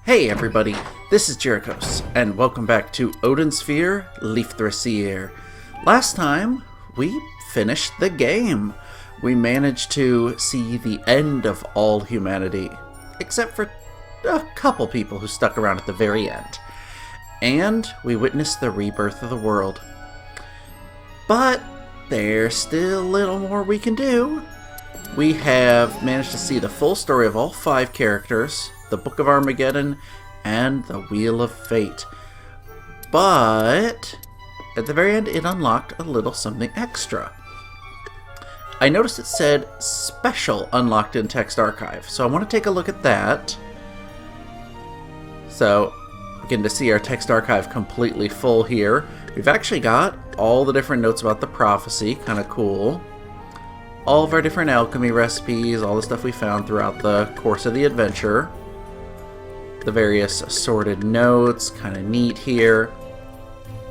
Hey everybody, this is Jerichos, and welcome back to Odin's Sphere, Leifthrasir. Last time, we finished the game. We managed to see the end of all humanity, except for a couple people who stuck around at the very end. And we witnessed the rebirth of the world. But there's still a little more we can do. We have managed to see the full story of all 5 characters, the Book of Armageddon, and the Wheel of Fate. But at the very end, it unlocked a little something extra. I noticed it said Special unlocked in Text Archive, so I want to take a look at that. So, again, to see our Text Archive completely full here, we've actually got all the different notes about the prophecy, kind of cool. All of our different alchemy recipes, all the stuff we found throughout the course of the adventure. The various assorted notes, kind of neat here.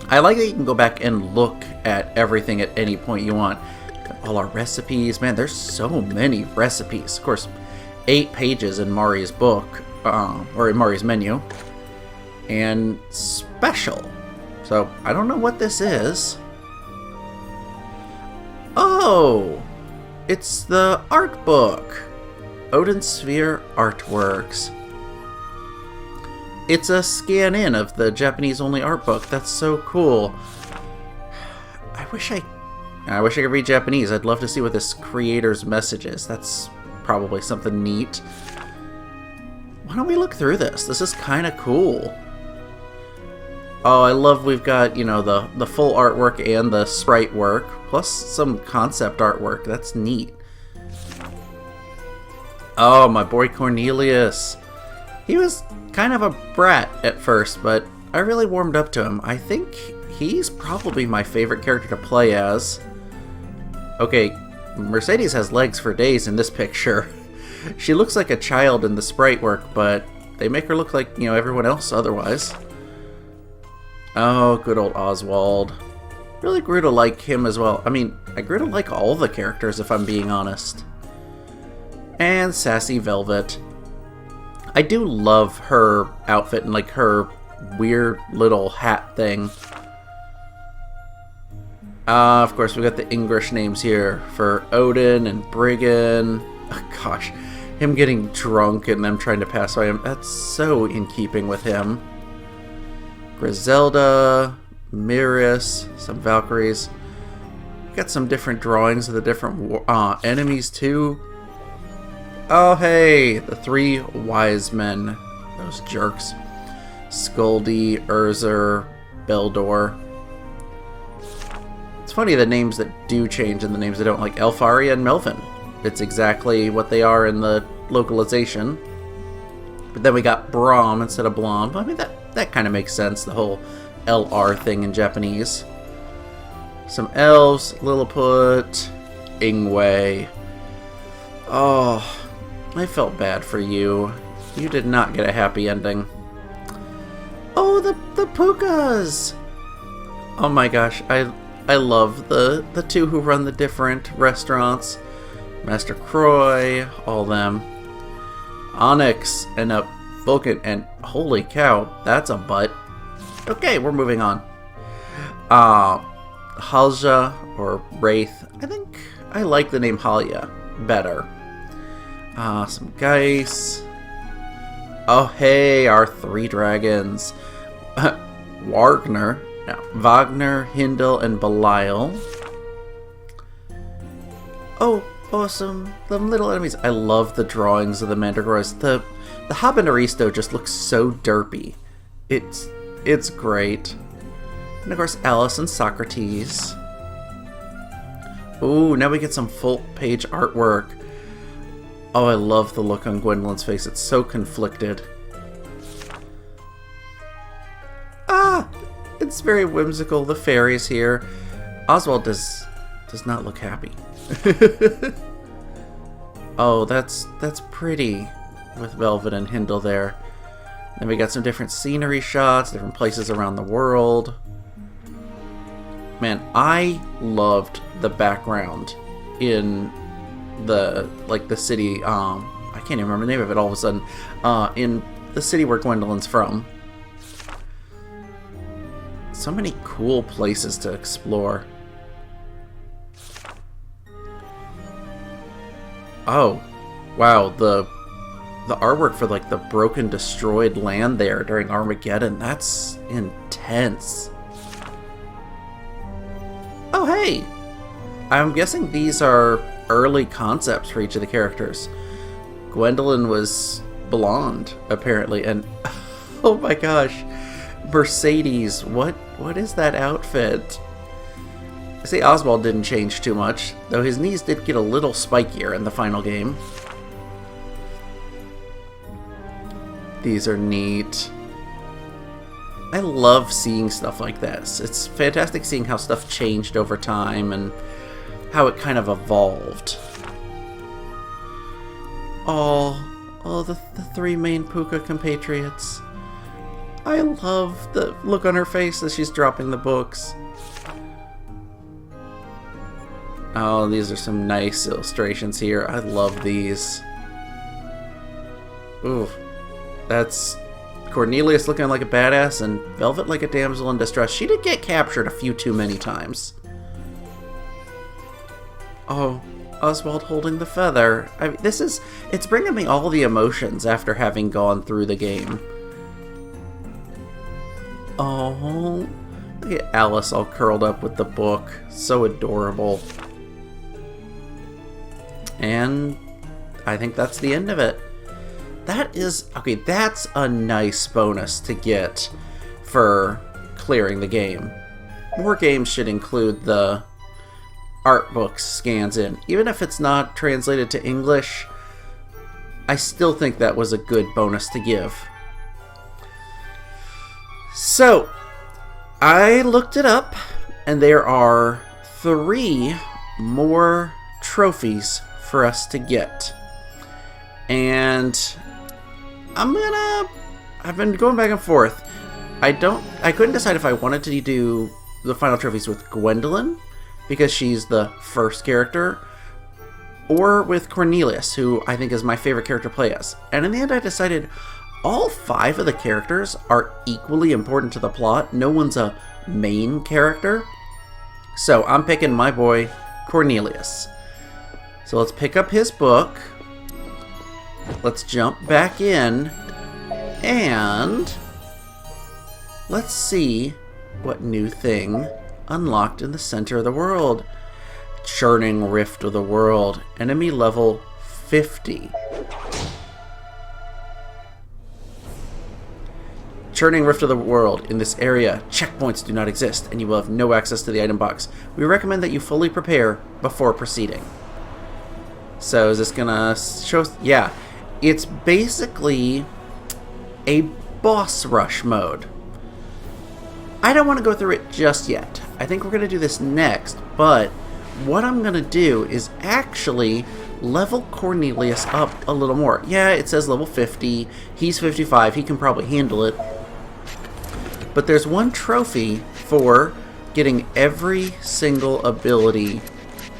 I like that you can go back and look at everything at any point you want. Got all our recipes. Man, there's so many recipes. Of course, 8 pages in Mari's book, or in Mari's menu. And special. So, I don't know what this is. Oh! It's the art book. Odin's Sphere Artworks. It's a scan-in of the Japanese-only art book. That's so cool. I wish I could read Japanese. I'd love to see what this creator's message is. That's probably something neat. Why don't we look through this? This is kind of cool. Oh, I love we've got, you know, the full artwork and the sprite work, plus some concept artwork. That's neat. Oh, my boy Cornelius. He was kind of a brat at first, but I really warmed up to him. I think he's probably my favorite character to play as. Okay, Mercedes has legs for days in this picture. She looks like a child in the sprite work, but they make her look like, you know, everyone else otherwise. Oh, good old Oswald. Really grew to like him as well. I mean, I grew to like all the characters, if I'm being honest. And Sassy Velvet. I do love her outfit and like her weird little hat thing. Of course, we got the English names here for Odin and Brigand. Oh, gosh, him getting drunk and them trying to pass by him. That's so in keeping with him. Griselda, Miris, some Valkyries. Got some different drawings of the different enemies too. Oh hey, the 3 wise men, those jerks. Skuldy, Urzer, Beldor. It's funny the names that do change and the names that don't, like Elfaria and Melvin. It's exactly what they are in the localization. But then we got Braum instead of Blom. I mean, that kind of makes sense, the whole LR thing in Japanese. Some elves, Lilliput, Ingwe. Oh, I felt bad for you. You did not get a happy ending. Oh, the Pukas! Oh my gosh, I love the 2 who run the different restaurants. Master Croy, all them. Onyx and Vulcan, and holy cow, that's a butt. Okay, we're moving on. Halja or Wraith. I think I like the name Halja better. Some Geis. Oh hey, our 3 dragons. Wagner, Hindle, and Belial. Oh, awesome. The little enemies. I love the drawings of the Manticores. The Habaneristo just looks so derpy. It's great. And of course, Alice and Socrates. Ooh, now we get some full page artwork. Oh, I love the look on Gwendolyn's face. It's so conflicted. Ah! It's very whimsical. The fairies here. Oswald does not look happy. Oh, that's pretty with Velvet and Hindle there. Then we got some different scenery shots, different places around the world. Man, I loved the background in the city, I can't even remember the name of it all of a sudden, in the city where Gwendolyn's from. So many cool places to explore. Oh, wow, the artwork for like the broken, destroyed land there during Armageddon, that's intense. Oh, hey! I'm guessing these are early concepts for each of the characters. Gwendolyn was blonde, apparently, and oh my gosh, Mercedes, what is that outfit? I say Oswald didn't change too much, though his knees did get a little spikier in the final game. These are neat. I love seeing stuff like this. It's fantastic seeing how stuff changed over time and how it kind of evolved. Oh, the three main Puka compatriots. I love the look on her face as she's dropping the books. Oh, these are some nice illustrations here. I love these. Ooh, that's Cornelius looking like a badass and Velvet like a damsel in distress. She did get captured a few too many times. Oh, Oswald holding the feather. I mean, it's bringing me all the emotions after having gone through the game. Oh, look at Alice all curled up with the book. So adorable. And I think that's the end of it. Okay, that's a nice bonus to get for clearing the game. More games should include the art books scans in. Even if it's not translated to English, I still think that was a good bonus to give. So, I looked it up, and there are 3 more trophies for us to get. And I've been going back and forth. I couldn't decide if I wanted to do the final trophies with Gwendolyn, because she's the first character, or with Cornelius, who I think is my favorite character to play as. And in the end I decided all 5 of the characters are equally important to the plot. No one's a main character. So I'm picking my boy Cornelius. So let's pick up his book. Let's jump back in. And let's see what new thing unlocked in the center of the world. Churning Rift of the World. Enemy level 50. Churning Rift of the World. In this area, checkpoints do not exist, and you will have no access to the item box. We recommend that you fully prepare before proceeding. So is this gonna show? Yeah, it's basically a boss rush mode. I don't want to go through it just yet. I think we're going to do this next, but what I'm going to do is actually level Cornelius up a little more. Yeah, it says level 50. He's 55. He can probably handle it. But there's one trophy for getting every single ability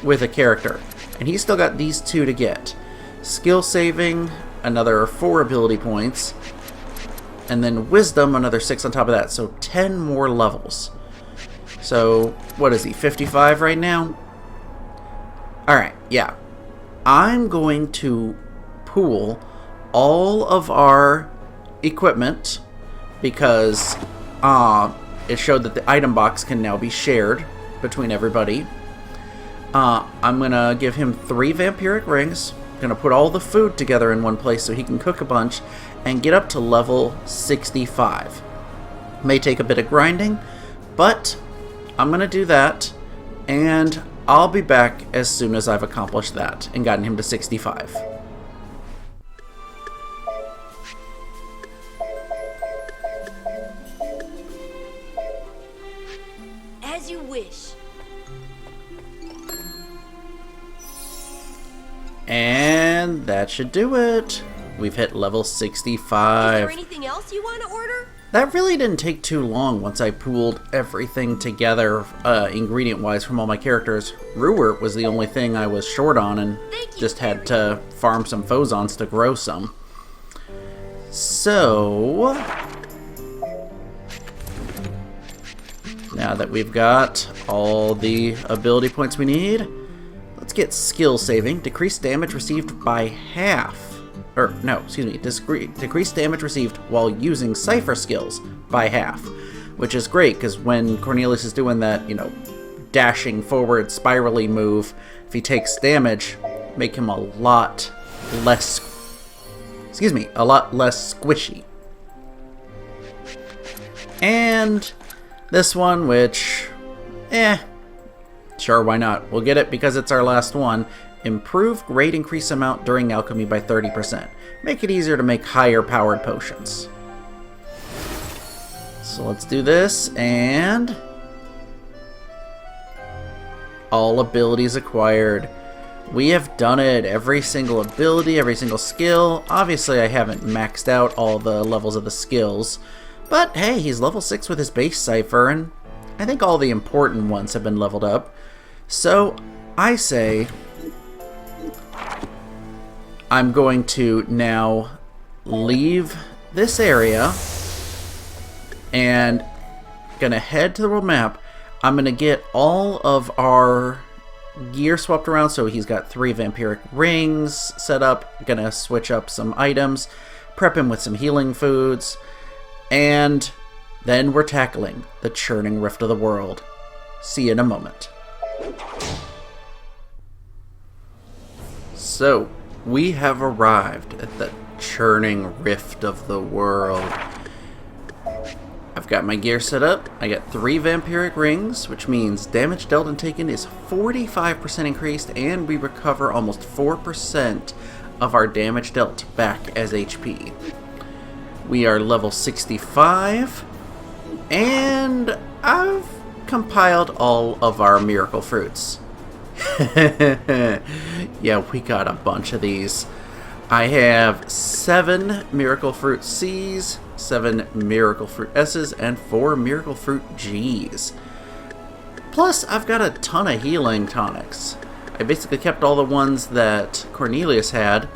with a character. And he's still got these 2 to get. Skill saving, another 4 ability points. And then Wisdom, another 6 on top of that. So 10 more levels. So, what is he, 55 right now? Alright, yeah. I'm going to pool all of our equipment because it showed that the item box can now be shared between everybody. I'm going to give him 3 vampiric rings. Going to put all the food together in one place so he can cook a bunch and get up to level 65. May take a bit of grinding, but I'm going to do that, and I'll be back as soon as I've accomplished that and gotten him to 65. As you wish. And that should do it. We've hit level 65. Is there anything else you want to order? That really didn't take too long once I pooled everything together, ingredient-wise, from all my characters. Ruwert was the only thing I was short on and just had to farm some Phozons to grow some. So, now that we've got all the ability points we need, let's get skill saving. Decrease damage received by half. Or, no, excuse me. Decrease damage received while using Cypher skills by half. Which is great, because when Cornelius is doing that, you know, dashing forward, spirally move, if he takes damage, make him a lot less squishy. And this one, which, sure, why not? We'll get it because it's our last one. Improve grade increase amount during alchemy by 30%. Make it easier to make higher powered potions. So let's do this, and all abilities acquired. We have done it. Every single ability, every single skill. Obviously, I haven't maxed out all the levels of the skills. But hey, he's level 6 with his base cipher, and I think all the important ones have been leveled up. So, I say I'm going to now leave this area and gonna head to the world map. I'm gonna get all of our gear swapped around, so he's got 3 vampiric rings set up. Gonna switch up some items, prep him with some healing foods, and then we're tackling the Churning Rift of the World. See you in a moment. So, we have arrived at the Churning Rift of the World. I've got my gear set up. I got 3 vampiric rings, which means damage dealt and taken is 45% increased, and we recover almost 4% of our damage dealt back as HP. We are level 65, and I've compiled all of our miracle fruits. Yeah, we got a bunch of these. I have 7 Miracle Fruit C's, 7 Miracle Fruit S's, and 4 Miracle Fruit G's. Plus, I've got a ton of healing tonics. I basically kept all the ones that Cornelius had,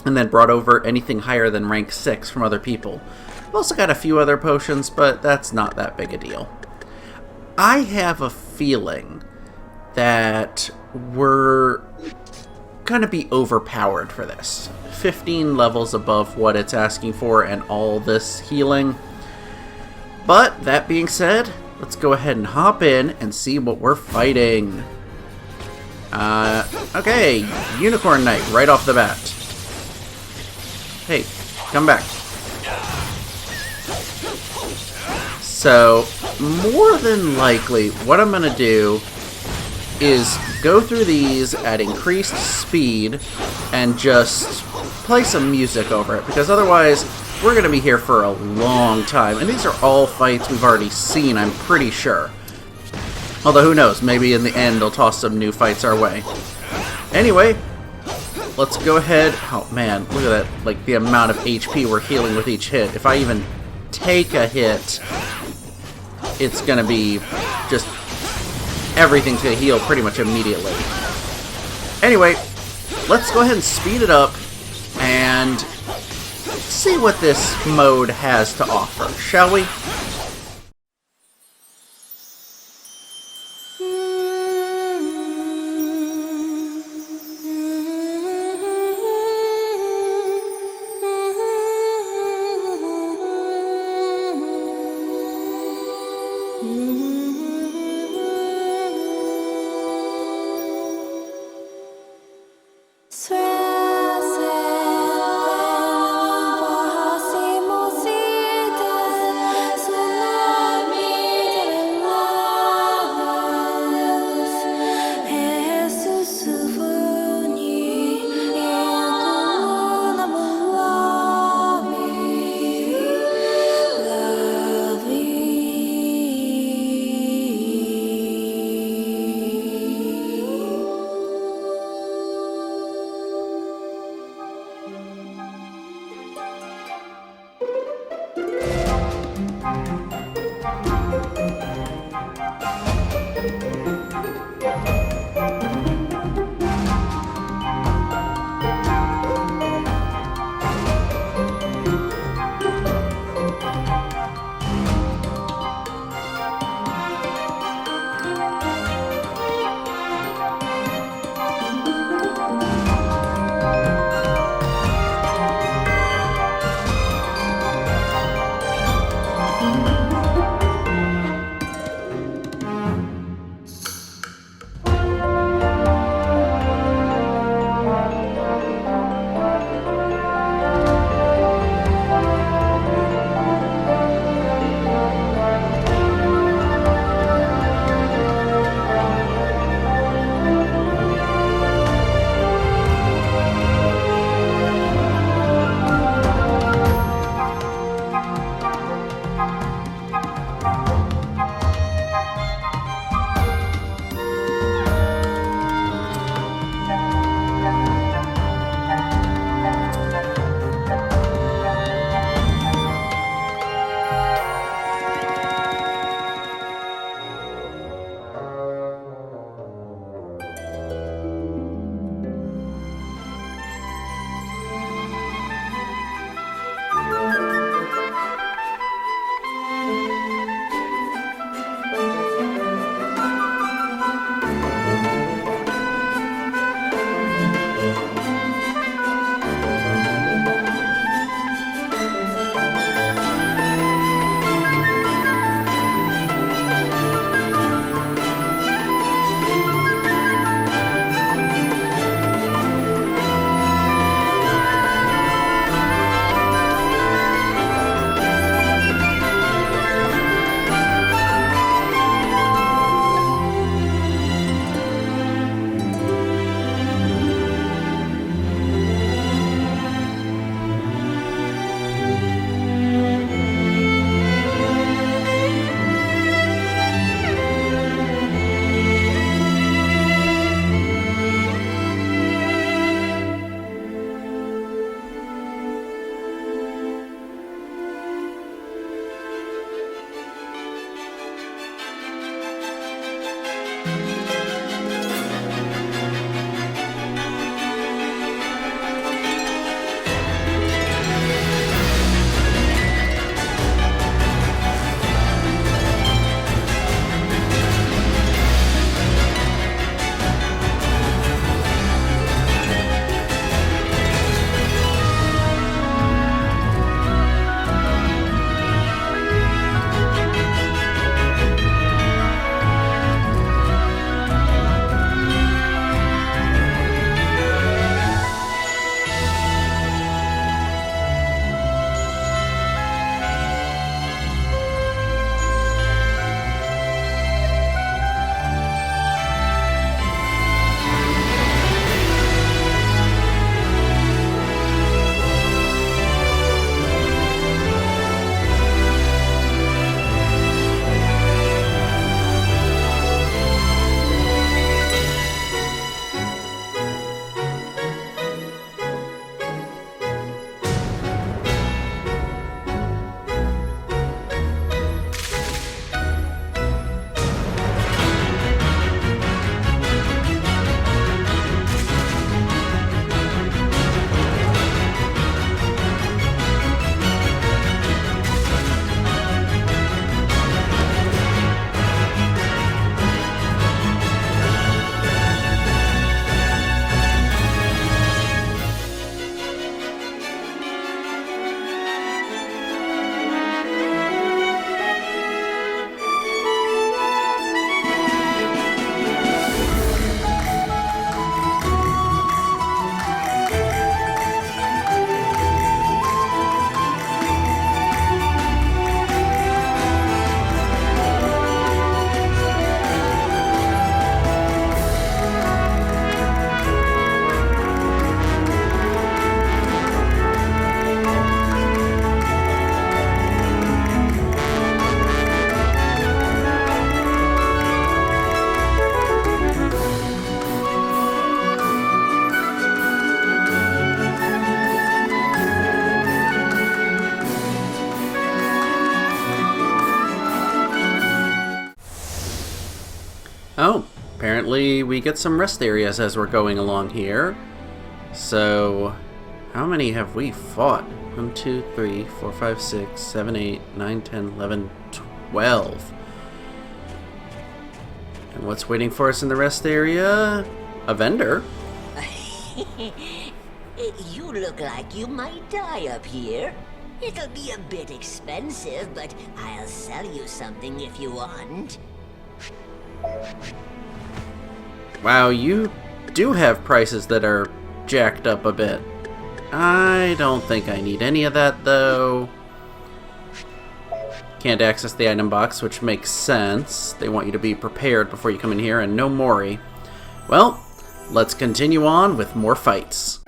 and then brought over anything higher than rank 6 from other people. I've also got a few other potions, but that's not that big a deal. I have a feeling that we're gonna be overpowered for this. 15 levels above what it's asking for and all this healing. But that being said, let's go ahead and hop in and see what we're fighting. Okay, Unicorn Knight right off the bat. Hey, come back. So, more than likely, what I'm gonna do is go through these at increased speed and just play some music over it, because otherwise we're going to be here for a long time. And these are all fights we've already seen, I'm pretty sure. Although who knows, maybe in the end they'll toss some new fights our way. Anyway, let's go ahead. Oh man, look at that, like the amount of HP we're healing with each hit. If I even take a hit, it's going to be just everything's going to heal pretty much immediately. Anyway, let's go ahead and speed it up and see what this mode has to offer, shall we? Oh, apparently we get some rest areas as we're going along here. So, how many have we fought? 1, 2, 3, 4, 5, 6, 7, 8, 9, 10, 11, 12. And what's waiting for us in the rest area? A vendor. You look like you might die up here. It'll be a bit expensive, but I'll sell you something if you want. Wow, you do have prices that are jacked up a bit. I don't think I need any of that, though. Can't access the item box, which makes sense. They want you to be prepared before you come in here, and no Mori. Well, let's continue on with more fights.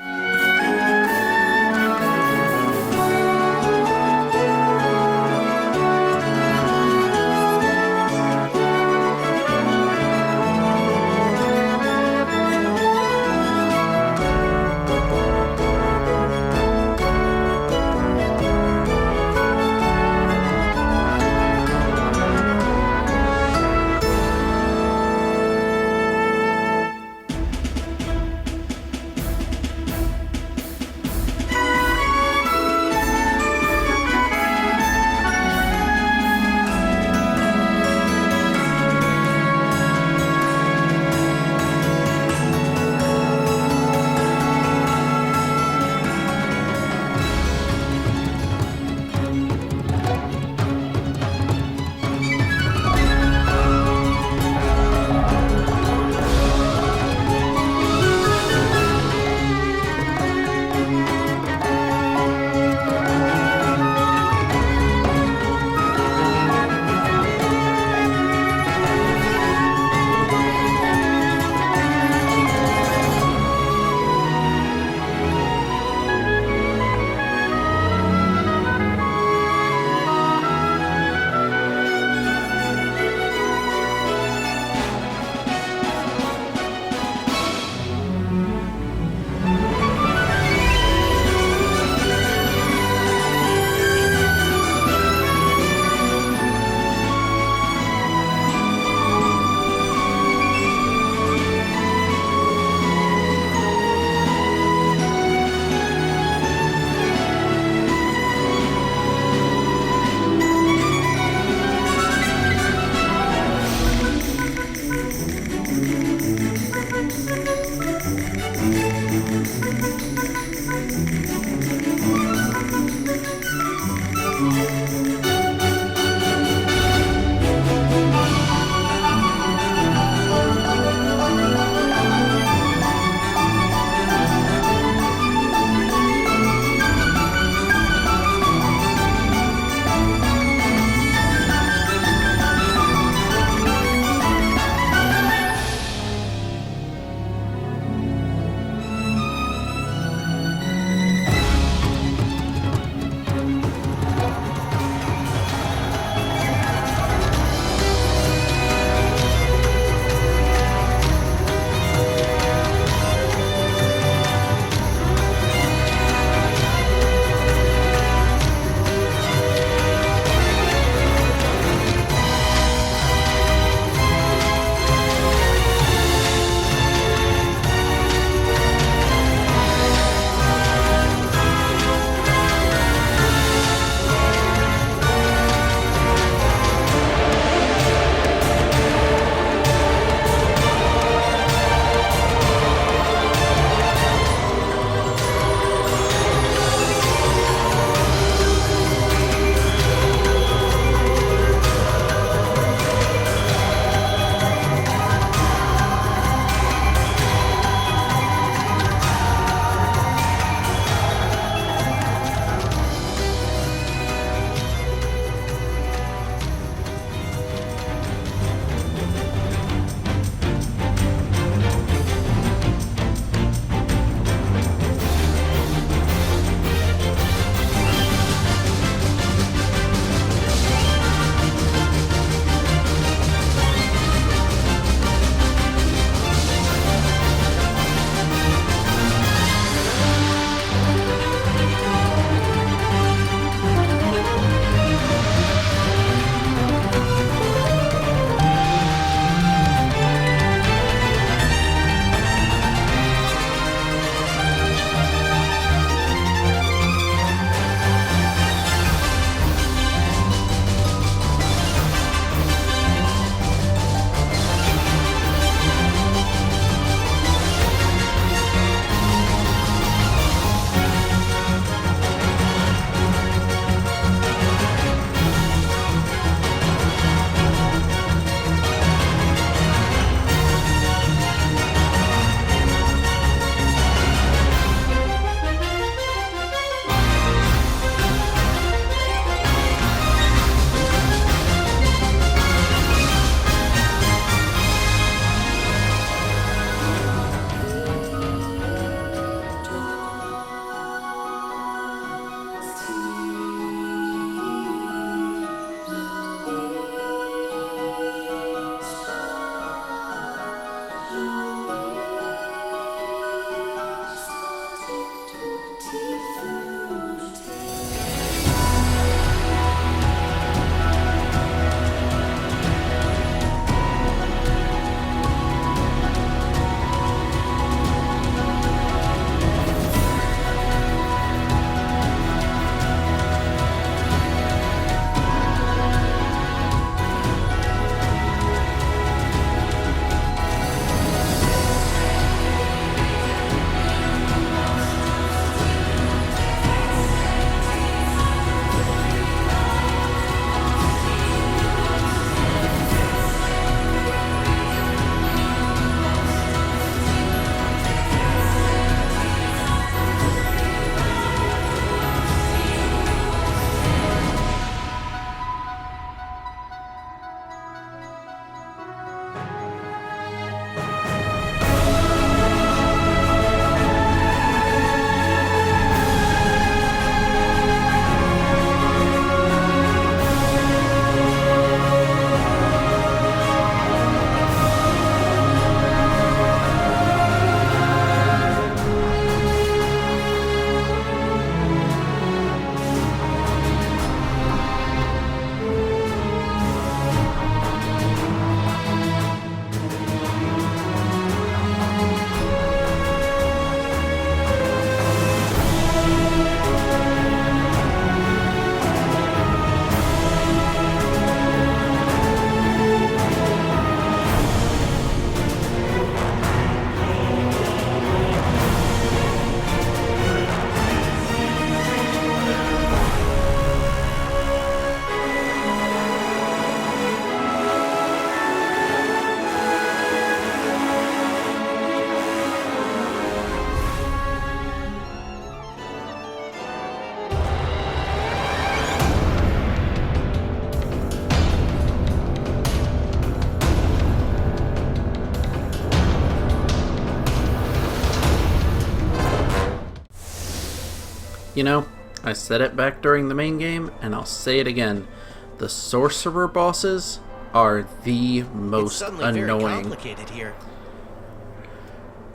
you know, I said it back during the main game, and I'll say it again. The Sorcerer bosses are the most annoying. Very complicated here.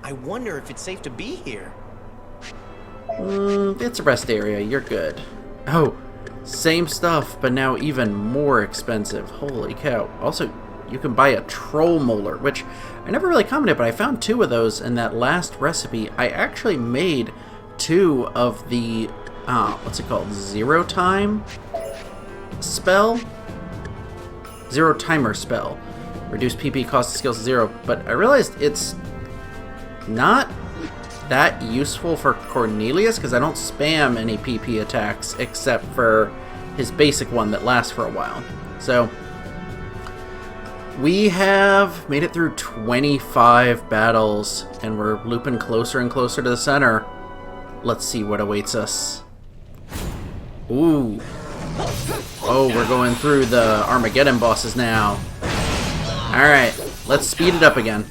I wonder if it's safe to be here. It's a rest area. You're good. Oh, same stuff, but now even more expensive. Holy cow. Also, you can buy a troll molar, which I never really commented, but I found 2 of those in that last recipe. I actually made 2 of the, what's it called? Zero time spell? Zero timer spell. Reduce PP cost of skills to 0, but I realized it's not that useful for Cornelius because I don't spam any PP attacks except for his basic one that lasts for a while. So we have made it through 25 battles and we're looping closer and closer to the center. Let's see what awaits us. Ooh. Oh, we're going through the Armageddon bosses now. Alright, let's speed it up again.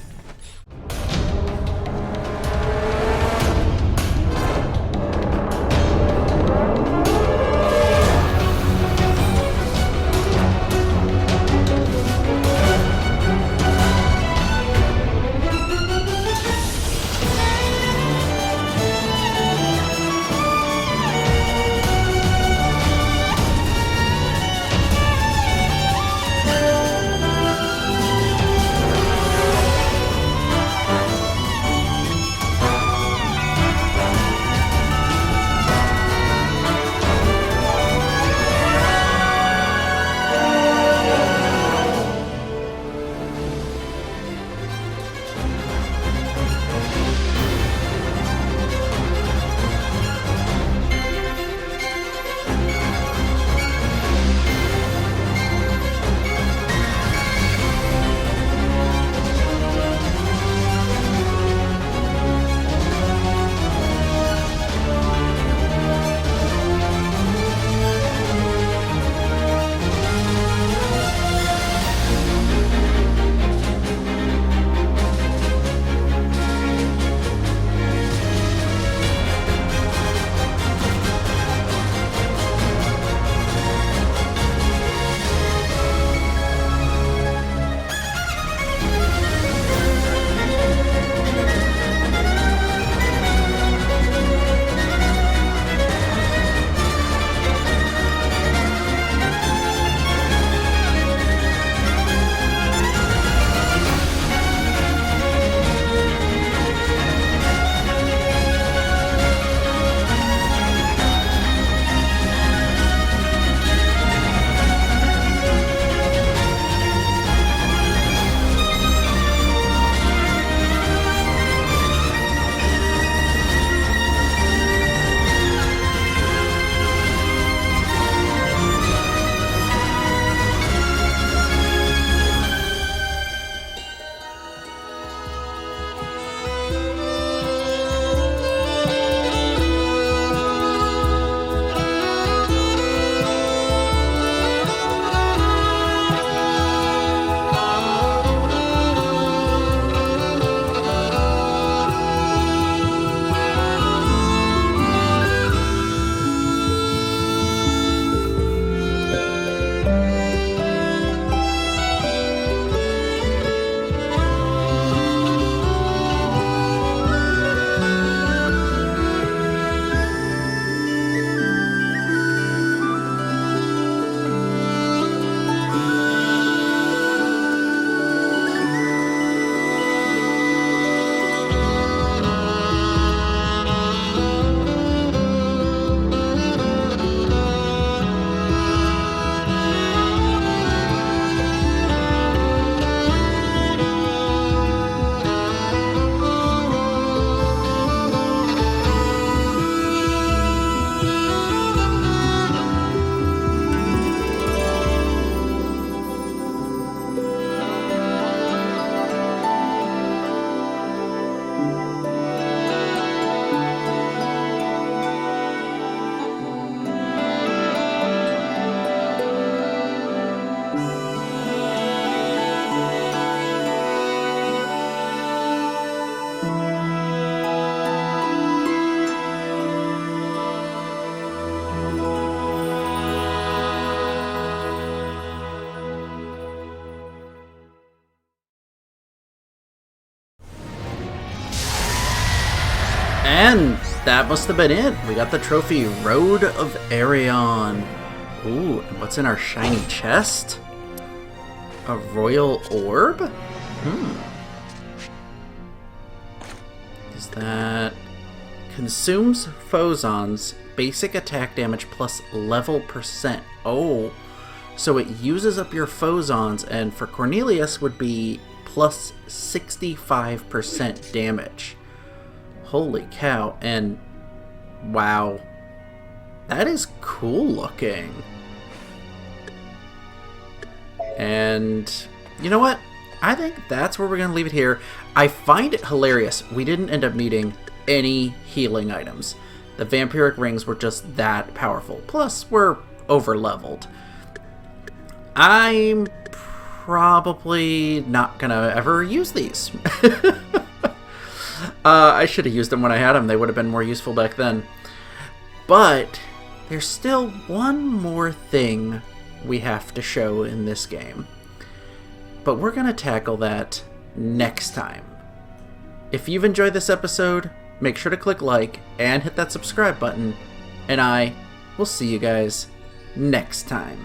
And that must have been it. We got the trophy Road of Erion. Ooh, and what's in our shiny chest? A royal orb? Is that... Consumes Phozon's basic attack damage plus level %. Oh, so it uses up your Phozons, and for Cornelius would be plus 65% damage. Holy cow, and wow, that is cool looking. And you know what? I think that's where we're going to leave it here. I find it hilarious we didn't end up needing any healing items. The vampiric rings were just that powerful. Plus, we're over-leveled. I'm probably not going to ever use these. I should have used them when I had them. They would have been more useful back then. But there's still one more thing we have to show in this game. But we're going to tackle that next time. If you've enjoyed this episode, make sure to click like and hit that subscribe button. And I will see you guys next time.